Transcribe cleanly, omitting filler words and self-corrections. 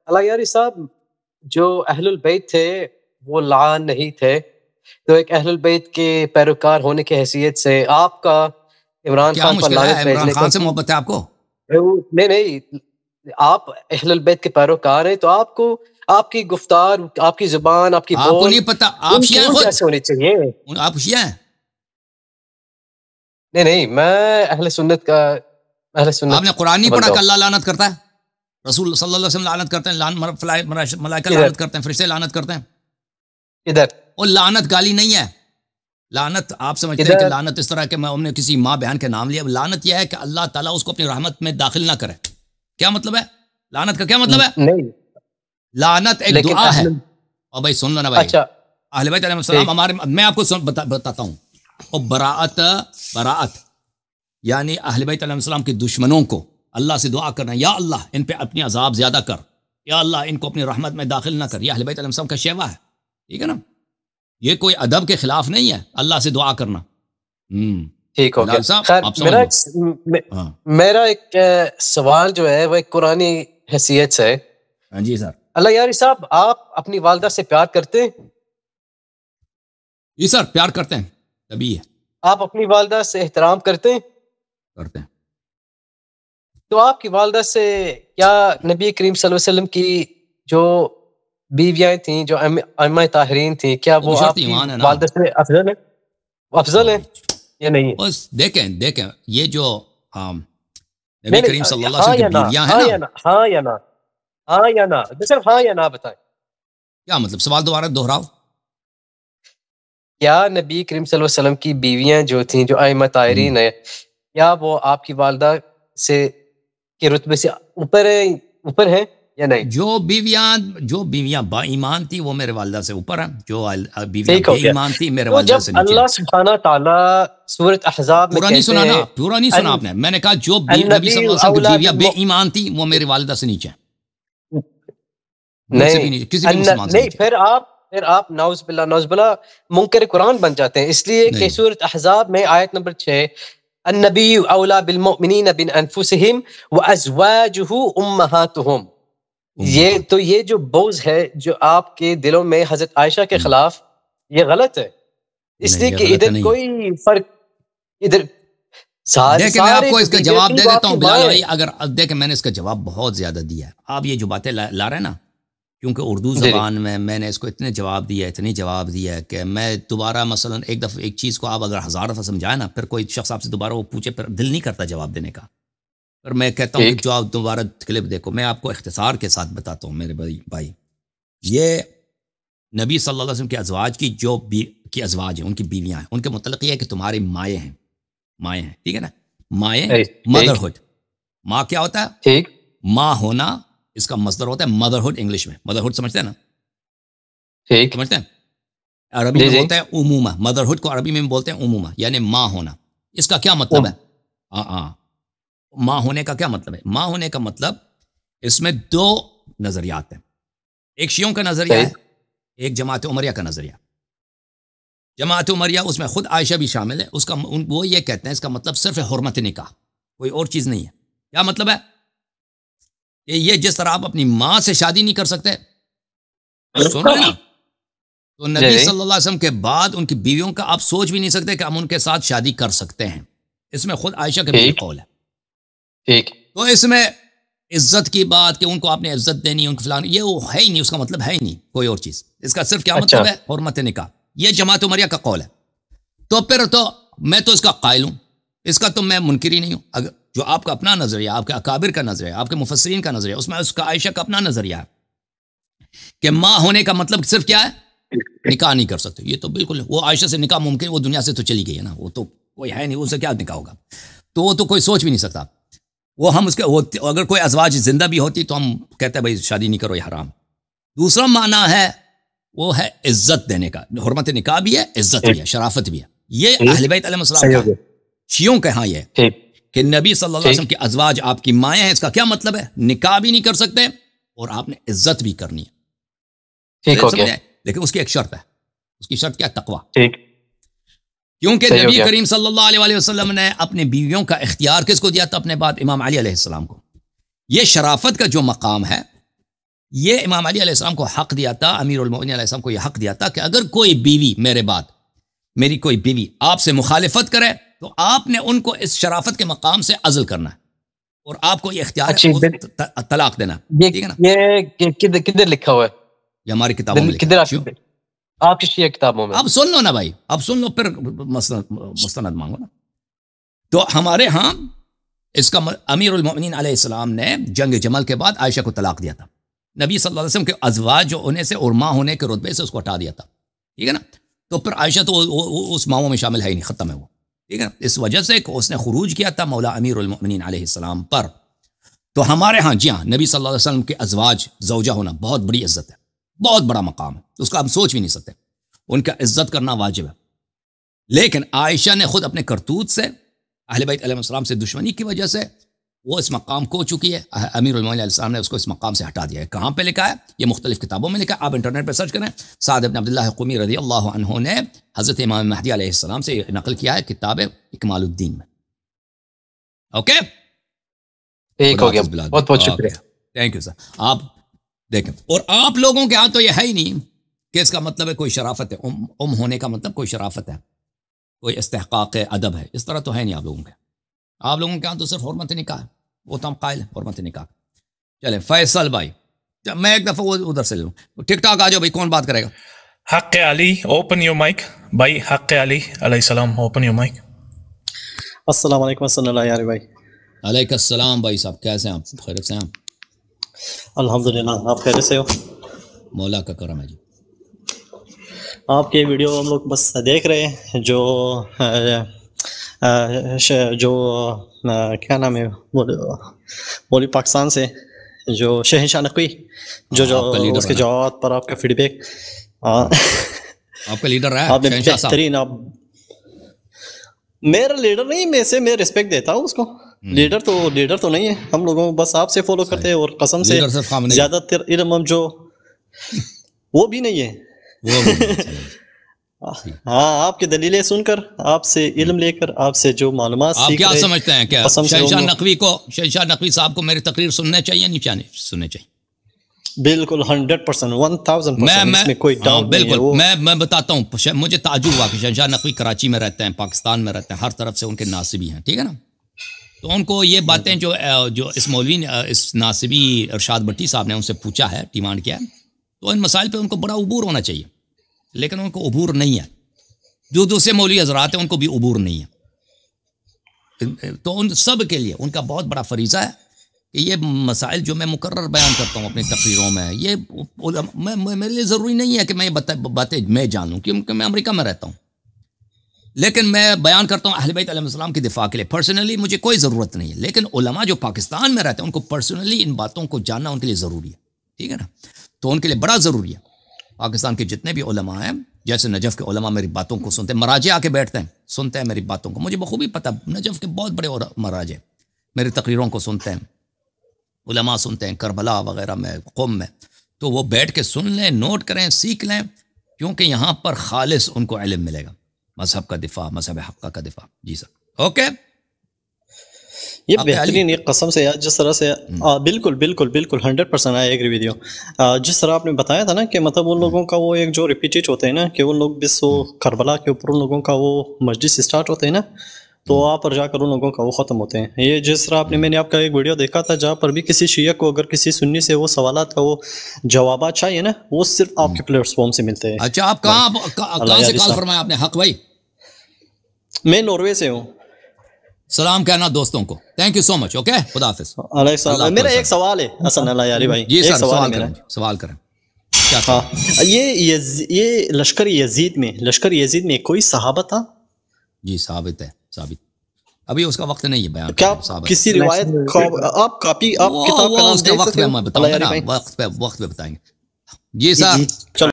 اللہ یاری صاحب، جو اہل البیت تھے وہ لعان نہیں تھے، تو ایک اہل البیت کے پیروکار ہونے کی حیثیت سے آپ کا عمران کیا خان پر مشکل ہے؟ لعنت عمران بھیجنے کا خان سے محبت ہے آپ کو؟ نہیں، آپ اہل البیت کے پیروکار ہیں تو آپ کو آپ کی گفتار، آپ کی زبان، آپ کی آپ کو بول نہیں پتا آپ شیعہ ہیں ان خود؟ کیسے ہونی چاہیے؟ آپ شیعہ ہیں؟ نہیں، میں اہل سنت کا آپ نے قرآن نہیں پڑھا بندہ کہ ہوں۔ اللہ لعنت کرتا ہے؟ رسول صلی اللہ علیہ وسلم لعنت کرتے ہیں، ملائکہ کدھر لعنت کرتے ہیں، فرشتے لعنت کرتے ہیں۔ کدھر اور لعنت گالی نہیں ہے۔ لعنت آپ سمجھتے ہیں کہ کدھر لعنت اس طرح کہ ہم نے کسی ماں بہن کے نام لیا، لعنت یہ ہے کہ اللہ تعالیٰ اس کو اپنی رحمت میں داخل نہ کرے۔ کیا مطلب ہے لعنت کا؟ کیا مطلب ہے؟ نہیں، لعنت ایک لیکن دعا ہے۔ اہل اور بھائی سن لو نا بھائی، اچھا اہل بیت علیہ السلام ٹھیک ہمارے، میں آپ کو بتاتا ہوں۔ اور براعت یعنی اہل بیت علیہ السلام کے دشمنوں کو اللہ سے دعا کرنا، یا اللہ ان پہ اپنی عذاب زیادہ کر، یا اللہ ان کو اپنی رحمت میں داخل نہ کر، یہ اہل بیت علیہ السلام کا شیوا ہے، ٹھیک ہے نا؟ یہ کوئی ادب کے خلاف نہیں ہے اللہ سے دعا کرنا۔ ٹھیک ہو گیا۔ بلال صاحب خیر، آپ سمجھ لو۔ ہاں میرا ایک سوال جو ہے وہ ایک قرآنی حیثیت سے ہے۔ ہاں جی سر۔ اللہ یاری صاحب، آپ اپنی والدہ سے پیار کرتے ہیں؟ جی سر، پیار کرتے ہیں، تبھی ہے آپ اپنی والدہ سے احترام کرتے ہیں؟ کرتے ہیں۔ تو آپ کی والدہ سے کیا نبی کریم صلی اللہ علیہ وسلم کی جو بیویاں تھیں، جو ائمہ طاہرین تھیں، کیا وہ بشرط آپ کی ایمان ہے نا۔ والدہ سے افضل ہے؟ افضل ہے یا نہیں ہے؟ بس دیکھیں یہ جو نبی نہیں کریم صلی اللہ ہاں علیہ وسلم یا کی نہ، بیویاں ہیں ہاں نا، یا نہ، ہاں یا نہ، ہاں یا نہ، صرف ہاں یا نہ بتائیں۔ کیا مطلب؟ سوال دوبارہ دہراؤ۔ کیا نبی کریم صلی اللہ علیہ وسلم کی بیویاں جو تھیں، جو ائمہ طاہرین ہیں، کیا وہ آپ کی والدہ سے کے رتبے سے اوپر ہیں یا نہیں؟ جو بیویاں با ایمان تھی وہ میرے والدہ سے اوپر ہیں، جو بیویاں ٹھیک ہو بے گیا۔ ایمان تھی میرے تو والدہ جب سے نیچے۔ اللہ سبحانہ تعالیٰ سورۃ احزاب میں پورا نہیں کہتے سنا نا، ہیں پورا نہیں سنا آپ نے۔ میں نے کہا جو نبی صلی النبی اللہ علیہ وسلم کی اولا بیویاں بے ایمان تھی وہ میری والدہ سے نیچے ہیں، مجھ سے بھی نیچے، کسی بھی مسلمان سے نہیں، نیچے۔ پھر آپ نعوذ باللہ منکر قرآن بن جاتے ہیں، اس لیے کہ نہیں، سورۃ احزاب میں آیت نمبر 6، النبی اولا بالمؤمنین من انفسہم وازواجہ امہاتہم، یہ جو بغض ہے جو آپ کے دلوں میں حضرت عائشہ کے خلاف، یہ غلط ہے، اس نہیں لیے یہ کہ غلط ادھر نہیں ہے۔ کوئی فرق، ادھر دیکھیں میں آپ کو اس کا جواب دے دیتا ہوں بلال بھائی، ہیں۔ اگر دیکھیں میں نے اس کا جواب بہت زیادہ دیا ہے، آپ یہ جو باتیں لا رہے ہیں نا، کیونکہ اردو جی زبان میں نے اس کو اتنے جواب دیا ہے کہ میں دوبارہ مثلا ایک دفعہ ایک چیز کو آپ اگر 1000 دفعہ سمجھائیں نا، پھر کوئی شخص آپ سے دوبارہ وہ پوچھے پھر دل نہیں کرتا جواب دینے کا، پھر میں کہتا ہوں کہ جو آپ دوبارہ کلپ دیکھو۔ میں آپ کو اختصار کے ساتھ بتاتا ہوں میرے بھائی، یہ نبی صلی اللہ علیہ وسلم کے ازواج کی جو کی ازواج ہیں، ان کی بیویاں ہیں، ان کے متعلق یہ ہے کہ تمہارے مائیں ہیں، ٹھیک ہے نا؟ مائیں، مدرہڈ، ماں کیا ہوتا ہے؟ ٹھیک، ماں ہونا، اس کا مصدر ہوتا ہے مدرہڈ، انگلش میں مدرہڈ سمجھتے ہیں نا؟ ٹھیک، سمجھتے ہیں؟ عربی میں بولتے ہیں امومہ، مدرہڈ کو عربی میں بولتے ہیں امومہ، یعنی ماں ہونا۔ اس کا کیا مطلب ہے؟ ماں ہونے کا کیا مطلب ہے؟ ماں ہونے کا مطلب اس میں دو نظریات ہیں، ایک شیعوں کا نظریہ ہے، ایک جماعت عمریہ کا نظریہ۔ جماعت عمریہ اس میں خود عائشہ بھی شامل ہے، اس کا وہ یہ کہتے ہیں اس کا مطلب صرف حرمت نکاح، کوئی اور چیز نہیں ہے۔ کیا مطلب ہے؟ کہ یہ جس طرح آپ اپنی ماں سے شادی نہیں کر سکتے، سن رہے نا؟ تو نبی صلی اللہ علیہ وسلم کے بعد ان کی بیویوں کا آپ سوچ بھی نہیں سکتے کہ ہم ان کے ساتھ شادی کر سکتے ہیں، اس میں خود عائشہ کا بھی قول ہے۔ ٹھیک، تو اس میں عزت کی بات کہ ان کو آپ نے عزت دینی، ان کو فلان، یہ وہ ہے ہی نہیں، اس کا مطلب ہے ہی نہیں کوئی اور چیز، اس کا صرف کیا مطلب ہے؟ حرمت نکاح۔ یہ جماعت عمریہ کا قول ہے۔ تو پھر تو میں تو اس کا قائل ہوں، اس کا تو میں منکر ہی نہیں ہوں۔ اگر جو آپ کا اپنا نظریہ، آپ کے اکابر کا نظریہ، آپ کے مفسرین کا نظریہ، اس میں اس کا عائشہ کا اپنا نظریہ ہے کہ ماں ہونے کا مطلب صرف کیا ہے؟ نکاح نہیں کر سکتے۔ یہ تو بالکل، وہ عائشہ سے نکاح ممکن، وہ دنیا سے تو چلی گئی ہے نا، وہ تو کوئی ہے نہیں، اس سے کیا نکاح ہوگا؟ تو وہ تو کوئی سوچ بھی نہیں سکتا۔ وہ ہم اس کے اگر کوئی ازواج زندہ بھی ہوتی تو ہم کہتے ہیں بھائی شادی نہیں کرو، یہ حرام۔ دوسرا معنی ہے وہ ہے عزت دینے کا، حرمت نکاح بھی ہے، عزت بھی ہے، شرافت بھی ہے۔ یہ اہل بیت علیہ السلام کا ہے۔ شیعوں کا ہاں یہ ہے کہ نبی صلی اللہ علیہ وسلم کی ازواج آپ کی مائیں ہیں، اس کا کیا مطلب ہے؟ نکاح بھی نہیں کر سکتے اور آپ نے عزت بھی کرنی ہے، ٹھیک ہو گیا۔ لیکن اس کی ایک شرط ہے، اس کی شرط کیا؟ تقویٰ۔ ٹھیک، کیونکہ نبی کریم صلی اللہ علیہ وسلم نے اپنے بیویوں کا اختیار کس کو دیا تھا؟ اپنے بعد امام علی علیہ السلام کو۔ یہ شرافت کا جو مقام ہے یہ امام علی علیہ السلام کو حق دیا تھا، امیر المومنین علیہ السلام کو یہ حق دیا تھا کہ اگر کوئی بیوی میری کوئی بیوی آپ سے مخالفت کرے تو آپ نے ان کو اس شرافت کے مقام سے عزل کرنا ہے، اور آپ کو یہ اختیار ہے طلاق دینا، ٹھیک ہے نا؟ یہ کدھر لکھا ہوا ہے؟ یہ ہماری کتابوں میں لکھا ہے، آپ کی شیعہ کتابوں میں؟ اب سن لو نا بھائی، اب سن لو پھر مستند مانگو نا۔ تو ہمارے ہاں اس کا امیر المومنین علیہ السلام نے جنگ جمل کے بعد عائشہ کو طلاق دیا تھا، نبی صلی اللہ علیہ وسلم کے ازواج جو ہونے سے اور ماں ہونے کے رتبے سے اس کو ہٹا دیا تھا، ٹھیک ہے نا؟ تو پھر عائشہ تو اس ماؤں میں شامل ہے ہی نہیں، ختم ہے وہ، ٹھیک ہے نا؟ اس وجہ سے کہ اس نے خروج کیا تھا مولا امیر المومنین علیہ السلام پر۔ تو ہمارے ہاں جی ہاں نبی صلی اللہ علیہ وسلم کے ازواج زوجہ ہونا بہت بڑی عزت ہے، بہت بڑا مقام ہے، اس کا ہم سوچ بھی نہیں سکتے، ان کا عزت کرنا واجب ہے۔ لیکن عائشہ نے خود اپنے کرتوت سے اہل بیت علیہ السلام سے دشمنی کی وجہ سے وہ اس مقام کو چکی ہے، امیر المومنین علیہ السلام نے اس کو اس مقام سے ہٹا دیا ہے۔ کہاں پہ لکھا ہے؟ یہ مختلف کتابوں میں لکھا ہے، آپ انٹرنیٹ پہ سرچ کریں۔ سعد بن عبداللہ قمی رضی اللہ عنہ نے حضرت امام مہدی علیہ السلام سے نقل کیا ہے کتاب اکمال الدین میں۔ اوکے، ٹھیک ہو گیا، بہت بہت شکریہ، تھینک یو سر۔ آپ دیکھیں، اور آپ لوگوں کے ہاں تو یہ ہے ہی نہیں کہ اس کا مطلب ہے کوئی شرافت ہے، ہونے کا مطلب کوئی شرافت ہے، کوئی استحقاق ادب ہے، اس طرح تو ہے نہیں آپ لوگوں کے۔ آپ لوگوں کے ہاں تو صرف حرمت نکاح ہے، وہ تو ہم قائل ہیں حرمت نکاح۔ چلیں فیصل بھائی، میں ایک دفعہ وہ ادھر سے لوں، ٹک ٹاک آ جاؤ بھائی، کون بات کرے گا؟ حق علی اوپن یور مائک بھائی، حق علی علیہ السلام اوپن یور مائک۔ السلام علیکم ورحمۃ اللہ یار بھائی۔ علیکم السلام بھائی صاحب، کیسے ہیں آپ؟ خیریت سے ہیں آپ؟ الحمدللہ، آپ خیریت سے ہو؟ مولا کا کرم ہے جی۔ آپ کے ویڈیو ہم لوگ بس دیکھ رہے ہیں، جو کیا نام ہے مولوی پاکستان سے جو شہنشاہ نقوی جو اس کے جواب پر آپ کا فیڈ بیک، آپ کا لیڈر رہا آپ نے بہترین، آپ میرا لیڈر نہیں، میں ریسپیکٹ دیتا ہوں اس کو، لیڈر تو نہیں ہے، ہم لوگوں بس آپ سے فالو کرتے ہیں، اور قسم سے زیادہ تر علم ہم جو وہ بھی نہیں ہے۔ ہاں، آپ کی دلیلیں سن کر، آپ سے علم لے کر، آپ سے جو معلومات آپ کیا سمجھتے ہیں کہ شہنشاہ نقوی صاحب کو میری تقریر سننے چاہیے نہیں سننے چاہیے؟ بالکل 100%، 1000%، اس میں کوئی ڈاؤٹ نہیں ہے۔ بالکل، میں بتاتا ہوں، مجھے تعجب ہوا کہ شہنشاہ نقوی کراچی میں رہتے ہیں، پاکستان میں رہتے ہیں، ہر طرف سے ان کے ناصبی ہیں، ٹھیک ہے نا؟ تو ان کو یہ باتیں جو اس مولوی نے، اس ناصبی ارشاد بٹی صاحب نے ان سے پوچھا ہے، ڈیمانڈ کیا ہے، تو ان مسائل پہ ان کو بڑا عبور ہونا چاہیے، لیکن ان کو عبور نہیں ہے۔ جو دوسرے مولوی حضرات ہیں ان کو بھی عبور نہیں ہے۔ تو ان سب کے لیے ان کا بہت بڑا فریضہ ہے کہ یہ مسائل جو میں مقرر بیان کرتا ہوں اپنی تقریروں میں، یہ میرے لیے ضروری نہیں ہے کہ میں یہ باتیں میں جانوں، کیونکہ میں امریکہ میں رہتا ہوں، لیکن میں بیان کرتا ہوں اہل بیت علیہ السلام کی دفاع کے لیے۔ پرسنلی مجھے کوئی ضرورت نہیں ہے، لیکن علماء جو پاکستان میں رہتے ہیں ان کو پرسنلی ان باتوں کو جاننا ان کے لیے ضروری ہے، ٹھیک ہے نا؟ تو ان کے لیے بڑا ضروری ہے۔ پاکستان کے جتنے بھی علماء ہیں، جیسے نجف کے علماء میری باتوں کو سنتے ہیں، مراجع آ کے بیٹھتے ہیں، سنتے ہیں میری باتوں کو، مجھے بخوبی پتہ، نجف کے بہت بڑے مراجع میری تقریروں کو سنتے ہیں، علماء سنتے ہیں کربلا وغیرہ میں، قم میں، تو وہ بیٹھ کے سن لیں، نوٹ کریں، سیکھ لیں، کیونکہ یہاں پر خالص ان کو علم ملے گا، مذہب کا دفاع، مذہب حق کا دفاع۔ جی سر، اوکے، یہ بہترین، ایک قسم سے یار، جس طرح سے بالکل 100% آئی ایگری ود یو، جس طرح آپ نے بتایا تھا نا کہ مطلب ان لوگوں کا وہ ایک جو ریپیٹیٹ ہوتے ہیں نا، کہ ان لوگ بس وہ کربلا کے اوپر ان لوگوں کا وہ مجلس اسٹارٹ ہوتے ہیں نا، تو وہاں پر جا کر ان لوگوں کا وہ ختم ہوتے ہیں۔ یہ جس طرح میں نے آپ کا ایک ویڈیو دیکھا تھا جہاں پر بھی کسی شیعہ کو اگر کسی سنی سے وہ سوالات کا وہ جوابات چاہیے نا، وہ صرف آپ کے پلیٹ فارم سے ملتے ہیں۔ اچھا، آپ کہاں سے کال فرمایا آپ نے حق بھائی؟ میں ناروے سے ہوں۔ سلام کہنا دوستوں کو، thank you so much, okay, خدا حافظ۔ علیہ السلام۔ میرا ایک سوال ہے حسن اللہ یاری بھائی، جی سر، سوال کریں۔ ہاں، یہ لشکر یزید میں کوئی صحابہ تھا؟ جی ثابت ہے، ثابت، ابھی اس کا وقت نہیں ہے بیان، کیا کسی روایت آپ کتاب کا نام دے سکتے ہیں؟ وقت پہ بتائیں گے۔ جی سر،